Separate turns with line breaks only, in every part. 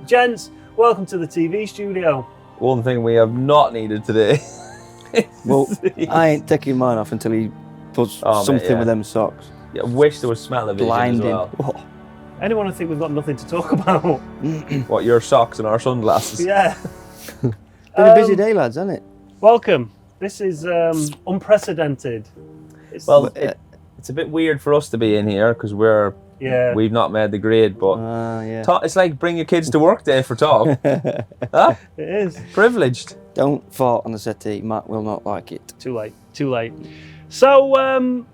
Gents, welcome to the TV studio.
One thing we have not needed today.
Well, I ain't taking mine off until he puts something with them socks.
Yeah, I wish there was smell-o-vision as well.
Oh.
Anyone think we've got nothing to talk about?
What, your socks and our sunglasses?
Yeah.
Been a busy day, lads, hasn't it?
Welcome. This is unprecedented. It's It is.
Privileged.
Don't fart on the settee. Matt will not like it.
Too late. So,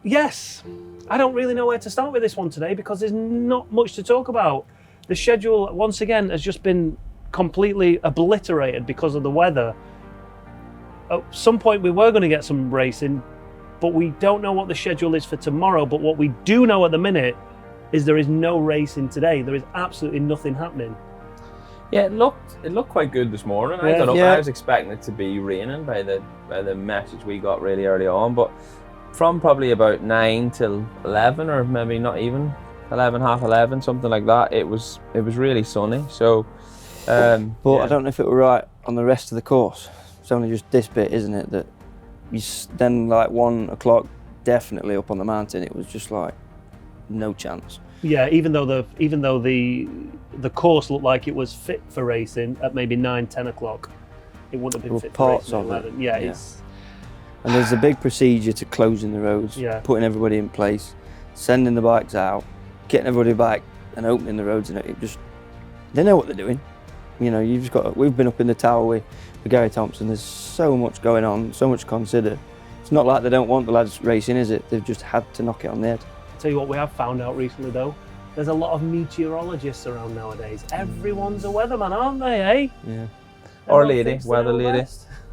yes, I don't really know where to start with this one today because there's not much to talk about. The schedule, once again, has just been completely obliterated because of the weather. At some point, we were going to get some racing, but we don't know what the schedule is for tomorrow. But what we do know at the minute is there is no racing today. There is absolutely nothing happening.
Yeah, it looked quite good this morning. I don't know. I was expecting it to be raining by the message we got really early on, but from probably about 9 till 11, or maybe not even 11, half 11, something like that. It was really sunny. So,
I don't know if it were right on the rest of the course. It's only just this bit, isn't it? That you then like 1 o'clock, definitely up on the mountain. It was just like no chance.
Yeah, even though the course looked like it was fit for racing at maybe 9, 10 o'clock, it wouldn't have been fit for racing at 11. Yeah.
And there's a big procedure to closing the roads, putting everybody in place, sending the bikes out, getting everybody back and opening the roads, and they know what they're doing. You know, we've been up in the tower with Gary Thompson. There's so much going on, so much to consider. It's not like they don't want the lads racing, is it? They've just had to knock it on the head.
Tell you what we have found out recently though, there's a lot of meteorologists around nowadays. Everyone's a weatherman, aren't they, eh?
Yeah.
Or lady, weather lady.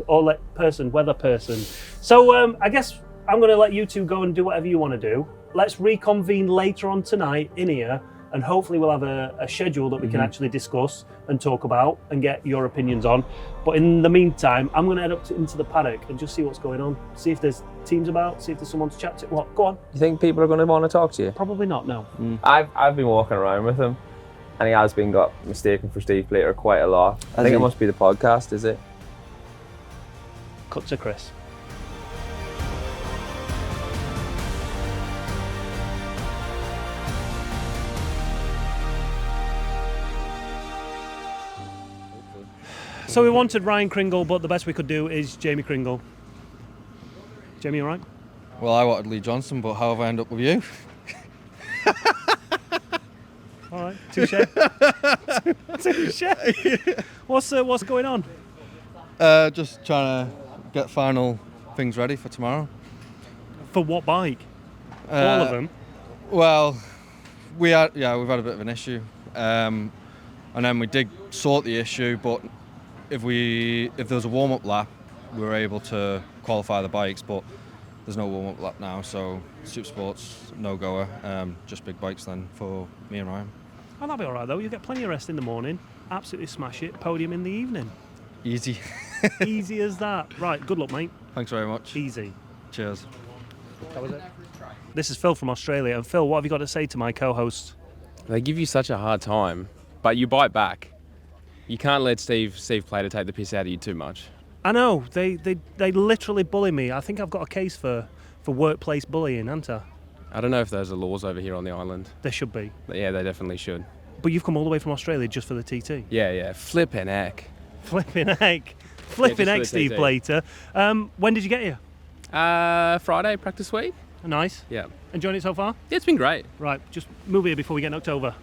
Or weather person. So I guess I'm going to let you two go and do whatever you want to do. Let's reconvene later on tonight in here, and hopefully we'll have a schedule that we can actually discuss and talk about and get your opinions on. But in the meantime, I'm going to head up into the paddock and just see what's going on. See if there's teams about, see if there's someone to chat to. What? Go on.
You think people are going to want to talk to you?
Probably not, no.
I've been walking around with him, and he has been got mistaken for Steve Plater quite a lot. I think it must be the podcast, is it?
Cut to Chris. So we wanted Ryan Kringle, but the best we could do is Jamie Kringle. Jamie, all right?
Well, I wanted Lee Johnson, but how have I ended up with you?
All right, touche. Touche. What's going on?
Just trying to get final things ready for tomorrow.
For what bike? All of them?
Well, we've had a bit of an issue, and then we did sort the issue, but if there was a warm-up lap, we were able to qualify the bikes, but there's no warm-up lap now, so Super Sports, no-goer, just big bikes then for me and Ryan.
Oh, that'll be all right, though. You get plenty of rest in the morning, absolutely smash it, podium in the evening.
Easy.
Easy as that. Right, good luck, mate.
Thanks very much.
Easy.
Cheers.
That was it. This is Phil from Australia, and Phil, what have you got to say to my co-host?
They give you such a hard time, but you bite back. You can't let Steve Plater take the piss out of you too much.
I know, they literally bully me. I think I've got a case for workplace bullying, haven't I?
I don't know if those are laws over here on the island.
There should be.
But yeah, they definitely should.
But you've come all the way from Australia just for the TT?
Yeah. Flippin' heck.
Flipping heck, Steve Plater. When did you get here?
Friday, practice week.
Nice.
Yeah.
Enjoying it so far?
Yeah, it's been great.
Right, just move here before we get knocked over.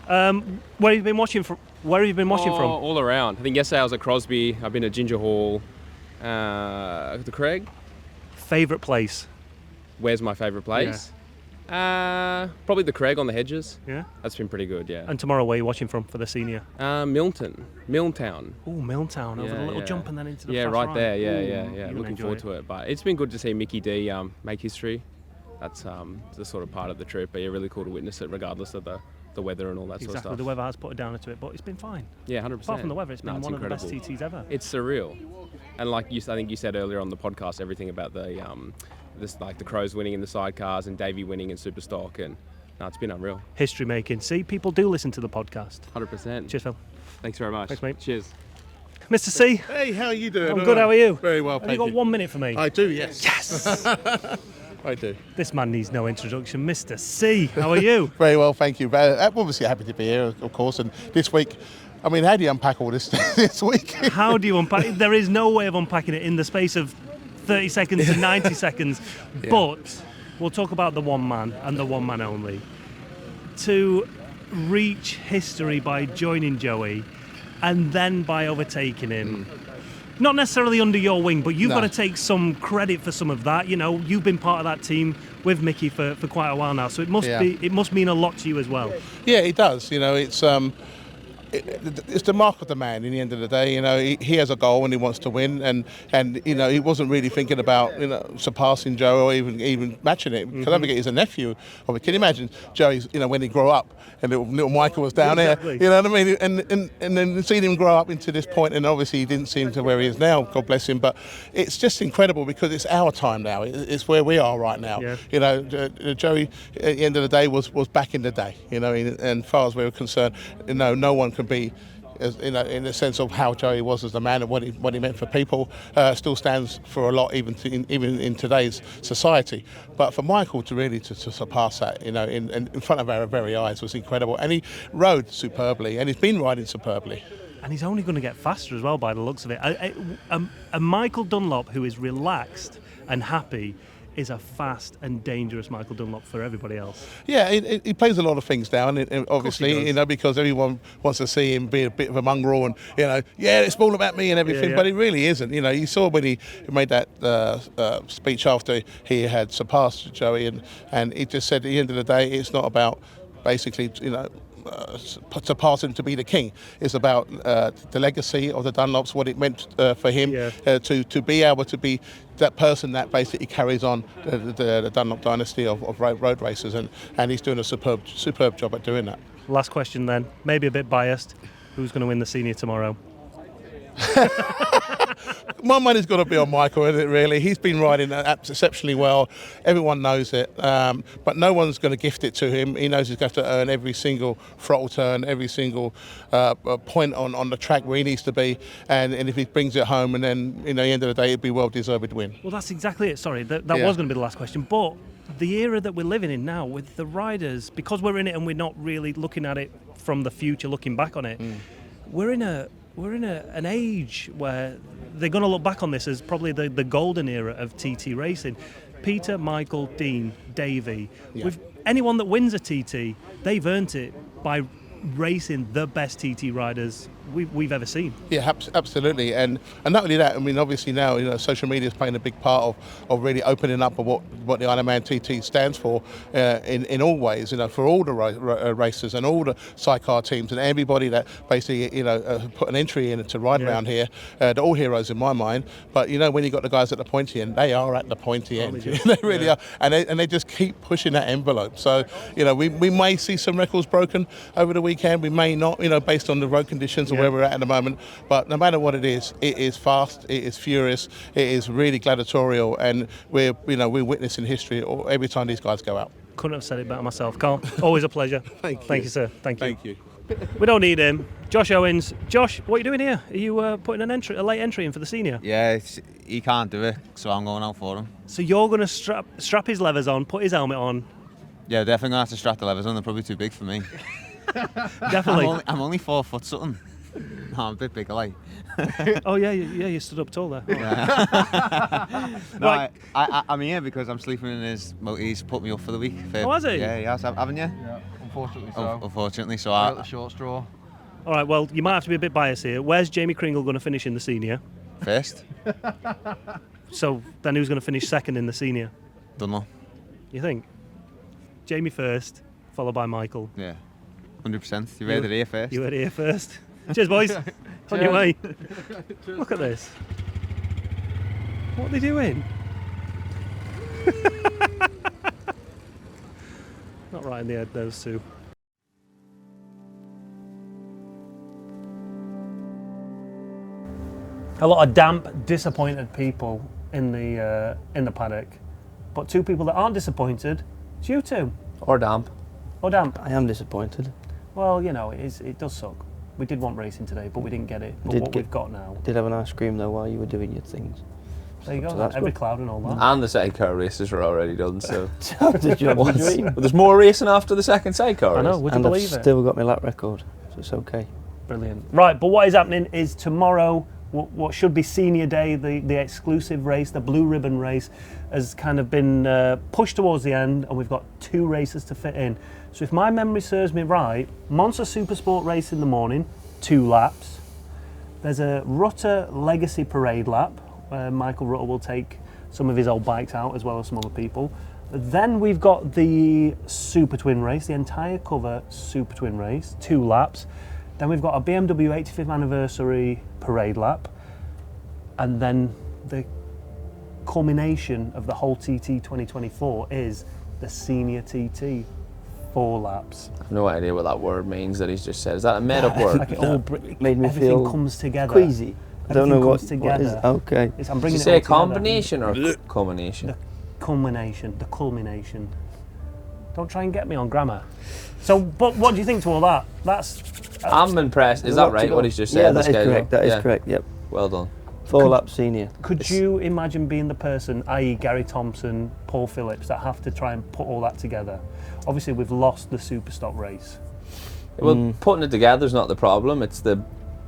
Where have you been watching from?
All around. I think yesterday I was at Crosby. I've been at Ginger Hall. The Craig.
Favourite place?
Where's my favourite place? Probably the Craig on the Hedges.
Yeah.
That's been pretty good, yeah.
And tomorrow, where are you watching from for the senior?
Milltown.
Oh, Milltown, over the little jump and then into the
fast
right.
Right there, yeah. Looking forward to it. But it's been good to see Mickey D make history. That's the sort of part of the trip, but yeah, really cool to witness it regardless of the weather and all that sort of stuff.
Exactly, the weather has put a downer to it, but it's been fine.
Yeah, 100%.
Apart from the weather, it's been one
incredible.
of the best TTs ever.
It's surreal. And like I think you said earlier on the podcast, everything about the Crows winning in the sidecars and Davey winning in Superstock, and No, it's been unreal.
History making. See, people do listen to the podcast.
100%.
Cheers, Phil.
Thanks very much.
Thanks, mate.
Cheers.
Mr. C.
Hey, how are you doing?
I'm good, how are you?
Very well,
Have you got 1 minute for me?
I do, yes.
Yes!
I do.
This man needs no introduction. Mr. C, how are you?
Very well, thank you. Obviously happy to be here, of course, and this week, I mean, how do you unpack all this this week?
How do you unpack it? There is no way of unpacking it in the space of 30 seconds to 90 seconds, but we'll talk about the one man and the one man only. To reach history by joining Joey and then by overtaking him. Not necessarily under your wing, but you've got to take some credit for some of that. You know, you've been part of that team with Mickey for quite a while now, so it must mean a lot to you as well.
Yeah, it does. You know, it's the mark of the man. In the end of the day, you know, he has a goal and he wants to win, and you know, he wasn't really thinking about, you know, surpassing Joe or even matching it. Because don't forget, he's a nephew of it. Can you imagine Joey's, you know, when he grew up and little Michael was down there, you know what I mean, and then seeing him grow up into this point, and obviously he didn't seem to where he is now, God bless him, but it's just incredible because it's our time now. It's where we are right now. You know, Joey at the end of the day was back in the day, you know, and as far as we were concerned, you know, no one can be, in the sense of how Joey was as a man and what he meant for people, still stands for a lot, even in today's society. But for Michael to really to surpass that, you know, in front of our very eyes, was incredible. And he rode superbly, and he's been riding superbly.
And he's only going to get faster as well, by the looks of it. A Michael Dunlop who is relaxed and happy is a fast and dangerous Michael Dunlop for everybody else.
Yeah, he plays a lot of things down, obviously, you know, because everyone wants to see him be a bit of a mongrel and, you know, it's all about me and everything, but he really isn't. You know, you saw when he made that speech after he had surpassed Joey, and he just said at the end of the day, it's not about basically, you know, to pass him to be the king. It's about the legacy of the Dunlops, what it meant for him to be able to be that person that basically carries on the Dunlop dynasty of road racers, and he's doing a superb job at doing that. Last
question then, maybe a bit biased. Who's going to win the senior tomorrow?
My money's got to be on Michael, isn't it, really? He's been riding exceptionally well. Everyone knows it. But no one's going to gift it to him. He knows he's going to earn every single throttle turn, every single point on the track where he needs to be. And if he brings it home, and then, you know, at the end of the day, it'd be well-deserved win.
Well, that's exactly it. Sorry, that was going to be the last question. But the era that we're living in now with the riders, because we're in it and we're not really looking at it from the future, looking back on it, we're in an age where they're going to look back on this as probably the golden era of TT racing. Peter, Michael, Dean, Davey. With anyone that wins a TT, they've earned it by racing the best TT riders we've ever seen.
Yeah, absolutely, and not only that. I mean, obviously now, you know, social media is playing a big part of really opening up of what the Ironman TT stands for in all ways. You know, for all the racers and all the sidecar teams and everybody that basically, you know, put an entry in to ride around here. They're all heroes in my mind. But you know, when you got the guys at the pointy end, they are at the pointy end. They really are, and they just keep pushing that envelope. So you know, we may see some records broken over the weekend. We may not, you know, based on the road conditions or where we're at the moment, but no matter what it is fast, it is furious, it is really gladiatorial, and we're witnessing history every time these guys go out.
Couldn't have said it better myself, Carl. Always a pleasure. Thank you, sir. Thank you.
Thank you.
We don't need him. Josh Owens. Josh, what are you doing here? Are you putting a late entry in for the senior?
Yeah, he can't do it, so I'm going out for him.
So you're going to strap his levers on, put his helmet on?
Yeah, definitely going to have to strap the levers on. They're probably too big for me.
Definitely.
I'm only 4 foot something. No, I'm a bit bigger, like.
Oh yeah, you stood up tall there.
Yeah. No, right. I'm here because I'm sleeping in his motor. He's put me up for the week.
Oh, has he?
Yeah, he has, haven't you?
Yeah, unfortunately so.
Unfortunately, so
I got the short straw.
All right, well, you might have to be a bit biased here. Where's Jamie Kringle going to finish in the senior?
First.
So then who's going to finish second in the senior?
Dunlop.
You think? Jamie first, followed by Michael.
Yeah, 100%. You heard it here first.
You heard it here first. Cheers, boys. On your way. Look at this. What are they doing? Not right in the head, those two. A lot of damp, disappointed people in the paddock, but two people that aren't disappointed. It's you two.
Or damp.
Oh damn.
I am disappointed.
Well, you know, it does suck. We did want racing today, but we didn't get it. But we've got now.
Did have an ice cream though while you were doing your things.
There you go. Every cloud and all that.
And the sidecar races are already done, so.
The job of a dream.
But there's more racing after the second sidecar race.
I know, would you
And
believe
I've
it?
still got my lap record, so it's okay.
Brilliant. Right, but what is happening is tomorrow, what should be senior day, the exclusive race, the blue ribbon race, has kind of been pushed towards the end, and we've got 2 races to fit in. So if my memory serves me right, Monster Supersport race in the morning, 2 laps. There's a Rutter Legacy Parade lap, where Michael Rutter will take some of his old bikes out, as well as some other people. Then we've got the Super Twin race, the entire cover Super Twin race, 2 laps. Then we've got a BMW 85th anniversary parade lap. And then the culmination of the whole TT 2024 is the senior TT, 4 laps.
I have no idea what that word means that he's just said. Is that a made-up word?
Like
Made me
everything
feel
comes together.
queasy. I don't know what
comes
what is.
together.
Okay.
I'm
Did
bringing
you
it
say
all together.
combination or culmination?
The culmination. Don't try and get me on grammar. So, but what do you think to all that?
I'm impressed. Is that right, what he's just said?
Yeah, that is correct. That is correct, yep.
Well done.
4 lap senior.
Could you imagine being the person, i.e. Gary Thompson, Paul Phillips, that have to try and put all that together? Obviously, we've lost the Superstock race.
Well, putting it together is not the problem. It's the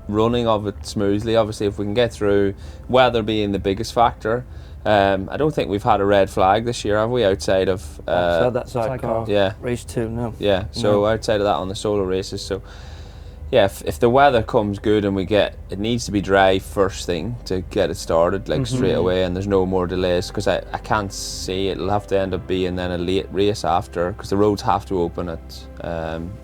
running of it smoothly. Obviously, if we can get through, weather being the biggest factor. I don't think we've had a red flag this year, have we? Outside of
So that sidecar.
Yeah.
Race 2, no.
Yeah. So outside of that, on the solo races, so. Yeah, if the weather comes good and it needs to be dry first thing to get it started, like straight away, and there's no more delays, because I can't see it'll have to end up being then a late race after, because the roads have to open at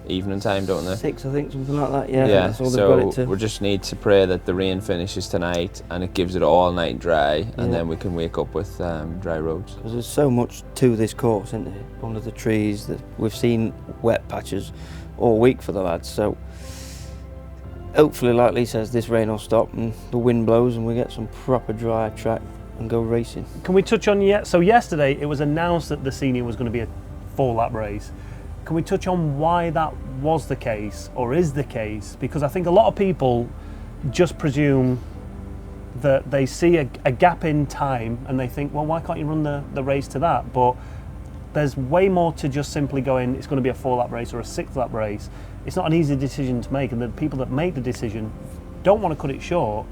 evening time, don't they?
6, I think, something like that. Yeah.
Yeah.
That's all they've got it
So
to.
we just need to pray that the rain finishes tonight and it gives it all night dry, and then we can wake up with dry roads.
Because there's so much to this course, isn't there? Under the trees, that we've seen wet patches all week for the lads. So hopefully, like Lee says, this rain will stop and the wind blows and we get some proper dry track and go racing.
Can we touch on so yesterday it was announced that the senior was going to be a 4-lap race. Can we touch on why that was the case, or is the case? Because I think a lot of people just presume that they see a gap in time and they think, well, why can't you run the race to that? But there's way more to just simply going, it's going to be a 4-lap race or a 6-lap race. It's not an easy decision to make, and the people that make the decision don't want to cut it short,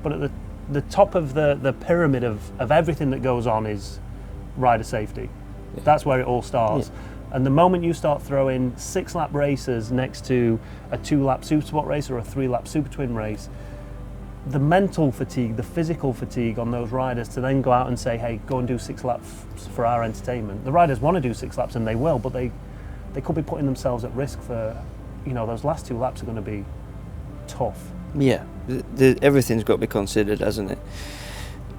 but at the top of the pyramid of everything that goes on is rider safety. Yeah. That's where it all starts. Yeah. And the moment you start throwing 6-lap races next to a 2-lap Supersport race or a 3-lap Super Twin race, the mental fatigue, the physical fatigue on those riders to then go out and say, hey, go and do 6 laps for our entertainment. The riders want to do 6 laps, and they will, but they could be putting themselves at risk for, those last 2 laps are going to be tough.
Yeah, everything's got to be considered, hasn't it?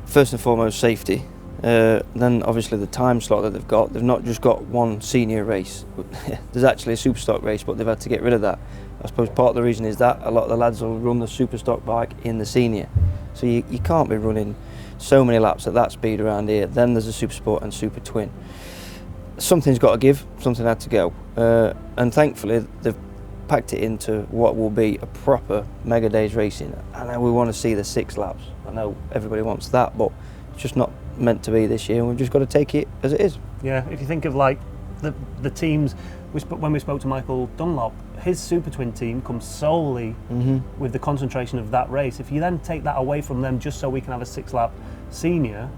First and foremost, safety. Then obviously the time slot that they've got. They've not just got one senior race. There's actually a Superstock race, but they've had to get rid of that. I suppose part of the reason is that a lot of the lads will run the Superstock bike in the senior. So you can't be running so many laps at that speed around here. Then there's a Supersport and Super Twin. Something's got to give, something had to go. And thankfully they've packed it into what will be a proper mega days racing. I know we want to see the 6 laps. I know everybody wants that, but it's just not meant to be this year, and we've just got to take it as it is.
Yeah, if you think of like the teams, when we spoke to Michael Dunlop, his Super Twin team comes solely with the concentration of that race. If you then take that away from them just so we can have a 6-lap senior,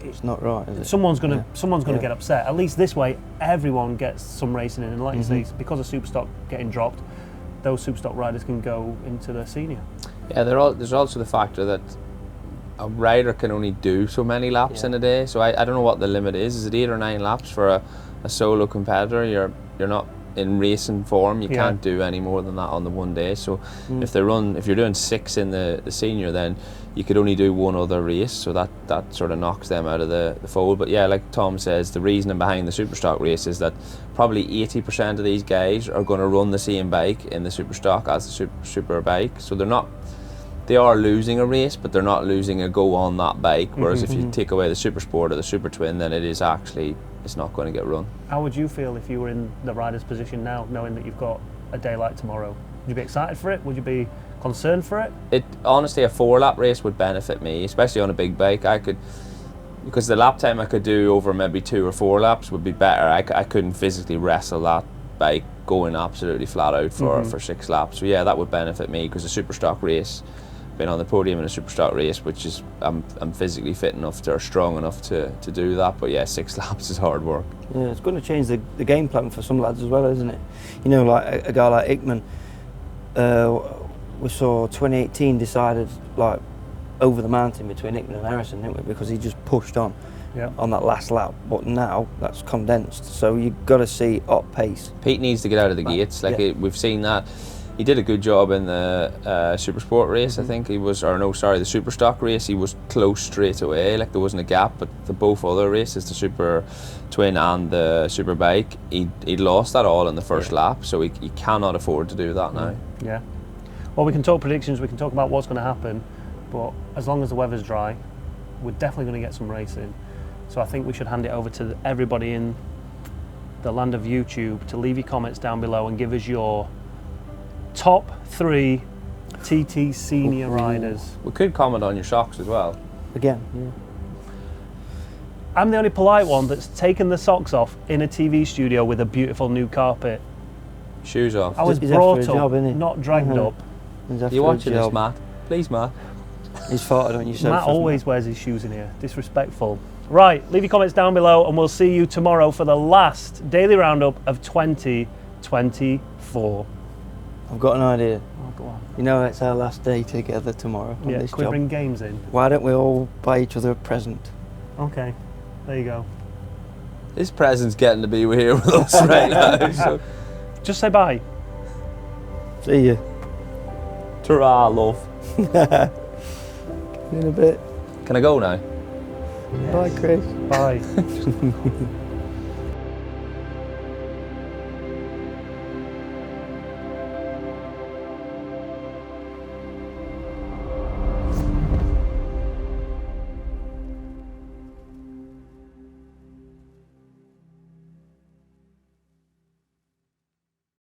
it's not right, is it?
Someone's going to get upset. At least this way, everyone gets some racing in, and like you say, because of Superstock getting dropped, those Superstock riders can go into the senior.
Yeah, there's also the factor that a rider can only do so many laps in a day. So I don't know what the limit is. Is it 8 or 9 laps for a solo competitor? You're not in racing form. You can't do any more than that on the one day. So if you're doing 6 in the senior, then you could only do one other race. So that sort of knocks them out of the fold. But yeah, like Tom says, the reasoning behind the Superstock race is that probably 80% of these guys are going to run the same bike in the Superstock as the super bike. So they're not they are losing a race, but they're not losing a go on that bike. Whereas if
Mm-hmm.
you take away the Super Sport or the Super Twin, then it's not going to get run.
How would you feel if you were in the rider's position now, knowing that you've got a day like tomorrow? Would you be excited for it? Would you be concerned for it?
Honestly, a 4-lap race would benefit me, especially on a big bike. Because the lap time I could do over maybe 2 or 4 laps would be better. I couldn't physically wrestle that bike going absolutely flat out for 6 laps. So yeah, that would benefit me, because a super stock race, been on the podium in a super stock race, which is I'm physically fit enough or strong enough to do that. But yeah, 6 laps is hard work.
Yeah, it's going to change the game plan for some lads as well, isn't it? You know, like a guy like Hickman, we saw 2018 decided like over the mountain between Hickman and Harrison, didn't we? Because he just pushed on on that last lap. But now that's condensed, so you've got to see up pace.
Pete needs to get out of the gates. We've seen that. He did a good job in the Super Sport race. I think the Super Stock race. He was close straight away. Like, there wasn't a gap. But the both other races, the Super Twin and the Super Bike, he lost that all in the first lap. So he cannot afford to do that now.
Yeah. Well, we can talk predictions. We can talk about what's going to happen. But as long as the weather's dry, we're definitely going to get some racing. So I think we should hand it over to everybody in the land of YouTube to leave your comments down below and give us your top 3 TT senior riders.
We could comment on your socks as well.
Again, yeah.
I'm the only polite one that's taken the socks off in a TV studio with a beautiful new carpet.
Shoes off.
I was
He's
brought
after a
up,
job, isn't he?
not dragged up.
You watching this, Matt? Please, Matt.
He's farted on your sofa.
Matt always wears his shoes in here. Disrespectful. Right, leave your comments down below and we'll see you tomorrow for the last daily roundup of 2024.
I've got an idea.
Oh, go on.
You know, it's our last day together tomorrow on
Yeah,
this
can we
job.
bring games in?
Why don't we all buy each other a present?
Okay, there you go.
This present's getting to be here with us right now. So.
Just say bye.
See you.
Ta-ra, love.
In a bit.
Can I go now?
Bye, Chris.
Bye.